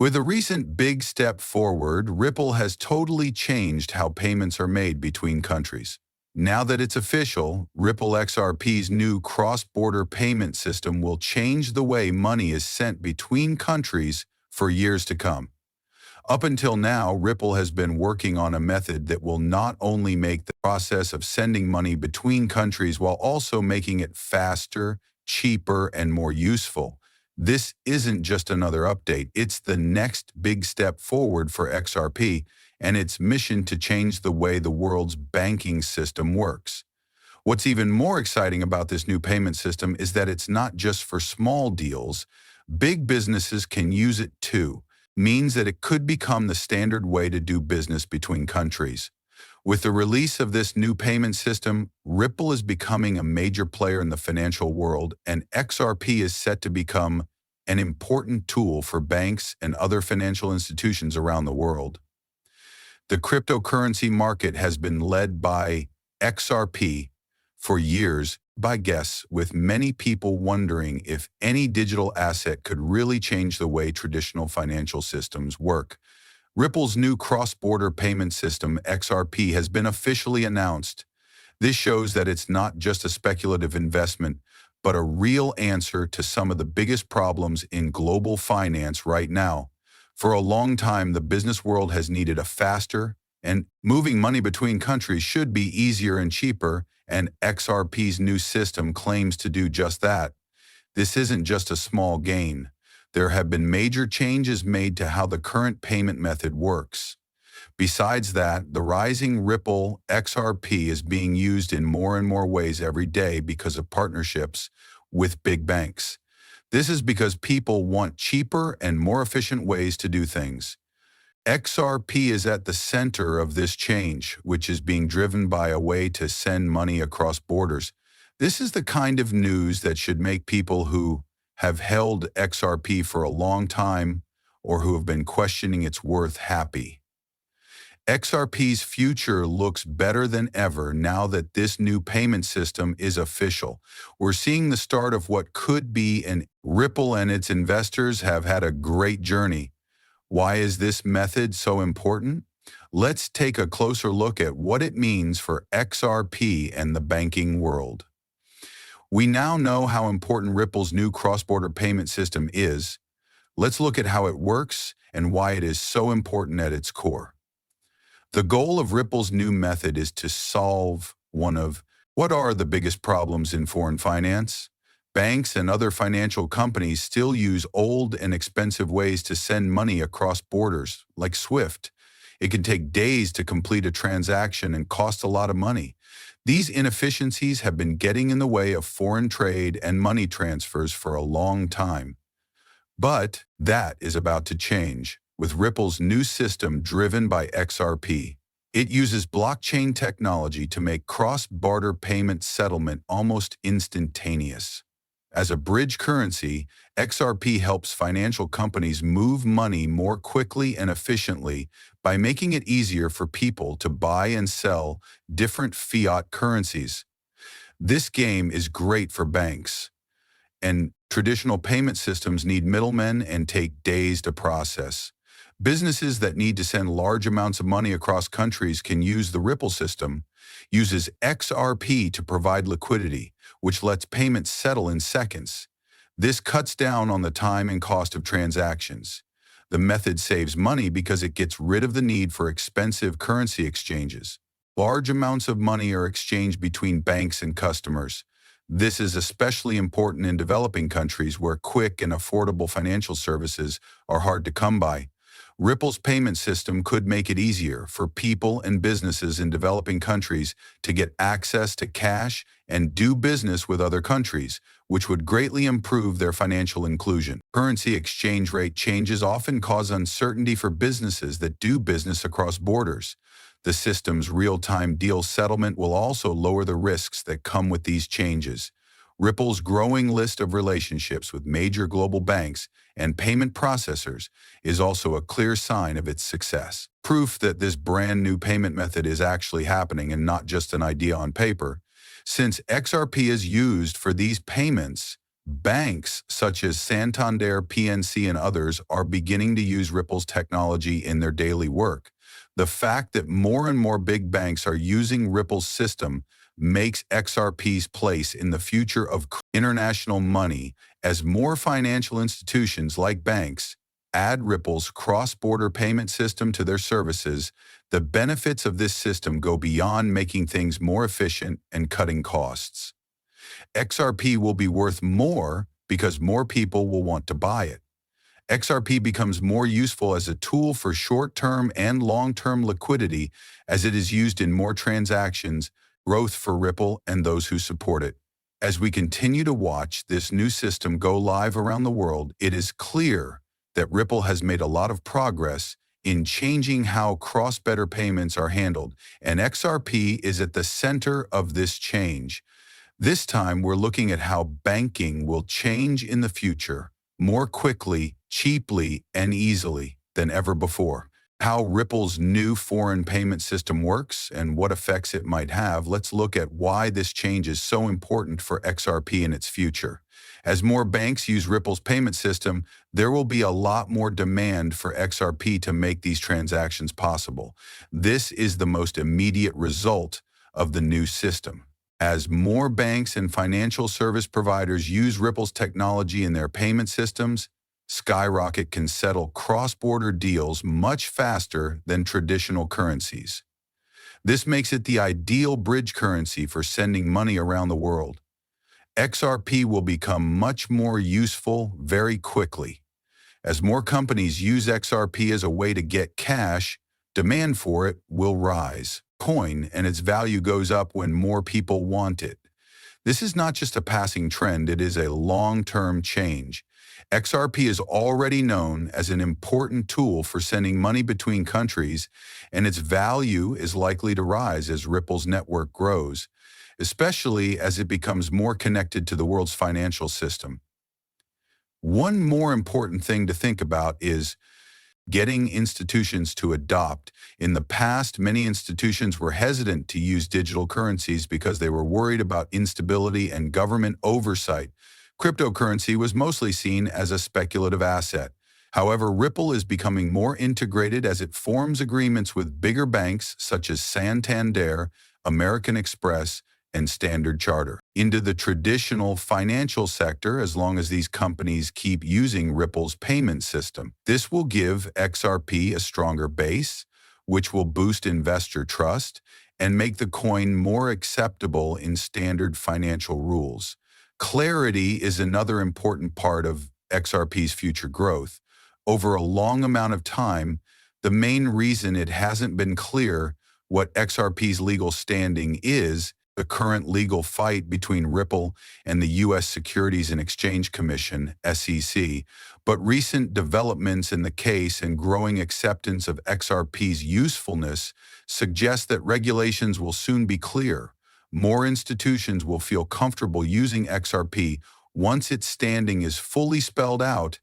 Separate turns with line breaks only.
With a recent big step forward, Ripple has totally changed how payments are made between countries. Now that it's official, Ripple XRP's new cross-border payment system will change the way money is sent between countries for years to come. Up until now, Ripple has been working on a method that will not only make the process of sending money between countries while also making it faster, cheaper, and more useful. This isn't just another update, it's the next big step forward for XRP and its mission to change the way the world's banking system works. What's even more exciting about this new payment system is that it's not just for small deals. Big businesses can use it too, means that it could become the standard way to do business between countries. With the release of this new payment system, Ripple is becoming a major player in the financial world, and XRP is set to become an important tool for banks and other financial institutions around the world. The cryptocurrency market has been led by XRP for years by guests, with many people wondering if any digital asset could really change the way traditional financial systems work. Ripple's new cross-border payment system, XRP, has been officially announced. This shows that it's not just a speculative investment, but a real answer to some of the biggest problems in global finance right now. For a long time, the business world has needed a faster, and moving money between countries should be easier and cheaper, and XRP's new system claims to do just that. This isn't just a small gain. There have been major changes made to how the current payment method works. Besides that, the rising Ripple XRP is being used in more and more ways every day because of partnerships with big banks. This is because people want cheaper and more efficient ways to do things. XRP is at the center of this change, which is being driven by a way to send money across borders. This is the kind of news that should make people who have held XRP for a long time or who have been questioning its worth happy. XRP's future looks better than ever now that this new payment system is official. We're seeing the start of what could be an Ripple, and its investors have had a great journey. Why is this method so important? Let's take a closer look at what it means for XRP and the banking world. We now know how important Ripple's new cross-border payment system is. Let's look at how it works and why it is so important at its core. The goal of Ripple's new method is to solve what are the biggest problems in foreign finance? Banks and other financial companies still use old and expensive ways to send money across borders, like SWIFT. It can take days to complete a transaction and cost a lot of money. These inefficiencies have been getting in the way of foreign trade and money transfers for a long time. But that is about to change with Ripple's new system driven by XRP. It uses blockchain technology to make cross-border payment settlement almost instantaneous. As a bridge currency, XRP helps financial companies move money more quickly and efficiently by making it easier for people to buy and sell different fiat currencies. This game is great for banks, and traditional payment systems need middlemen and take days to process. Businesses that need to send large amounts of money across countries can use the Ripple system, uses XRP to provide liquidity, which lets payments settle in seconds. This cuts down on the time and cost of transactions. The method saves money because it gets rid of the need for expensive currency exchanges. Large amounts of money are exchanged between banks and customers. This is especially important in developing countries where quick and affordable financial services are hard to come by. Ripple's payment system could make it easier for people and businesses in developing countries to get access to cash and do business with other countries, which would greatly improve their financial inclusion. Currency exchange rate changes often cause uncertainty for businesses that do business across borders. The system's real-time deal settlement will also lower the risks that come with these changes. Ripple's growing list of relationships with major global banks and payment processors is also a clear sign of its success. Proof that this brand new payment method is actually happening and not just an idea on paper. Since XRP is used for these payments, Banks such as Santander, PNC, and others are beginning to use Ripple's technology in their daily work. The fact that more and more big banks are using Ripple's system makes XRP's place in the future of international money as more financial institutions like banks add Ripple's cross-border payment system to their services. The benefits of this system go beyond making things more efficient and cutting costs. XRP will be worth more because more people will want to buy it. XRP becomes more useful as a tool for short-term and long-term liquidity as it is used in more transactions, growth for Ripple and those who support it. As we continue to watch this new system go live around the world, it is clear that Ripple has made a lot of progress in changing how cross-border payments are handled, and XRP is at the center of this change. This time, we're looking at how banking will change in the future more quickly, cheaply, and easily than ever before. How Ripple's new foreign payment system works and what effects it might have, let's look at why this change is so important for XRP in its future. As more banks use Ripple's payment system, there will be a lot more demand for XRP to make these transactions possible. This is the most immediate result of the new system. As more banks and financial service providers use Ripple's technology in their payment systems, Skyrocket can settle cross-border deals much faster than traditional currencies. This makes it the ideal bridge currency for sending money around the world. XRP will become much more useful very quickly. As more companies use XRP as a way to get cash, demand for it will rise. Coin and its value goes up when more people want it. This is not just a passing trend, it is a long-term change. XRP is already known as an important tool for sending money between countries, and its value is likely to rise as Ripple's network grows, especially as it becomes more connected to the world's financial system. One more important thing to think about is getting institutions to adopt. In the past, many institutions were hesitant to use digital currencies because they were worried about instability and government oversight. Cryptocurrency was mostly seen as a speculative asset. However, Ripple is becoming more integrated as it forms agreements with bigger banks such as Santander, American Express, and Standard Chartered into the traditional financial sector as long as these companies keep using Ripple's payment system. This will give XRP a stronger base, which will boost investor trust and make the coin more acceptable in standard financial rules. Clarity is another important part of XRP's future growth. Over a long amount of time, the main reason it hasn't been clear what XRP's legal standing is the current legal fight between Ripple and the U.S. Securities and Exchange Commission, SEC, but recent developments in the case and growing acceptance of XRP's usefulness suggest that regulations will soon be clear. More institutions will feel comfortable using XRP once its standing is fully spelled out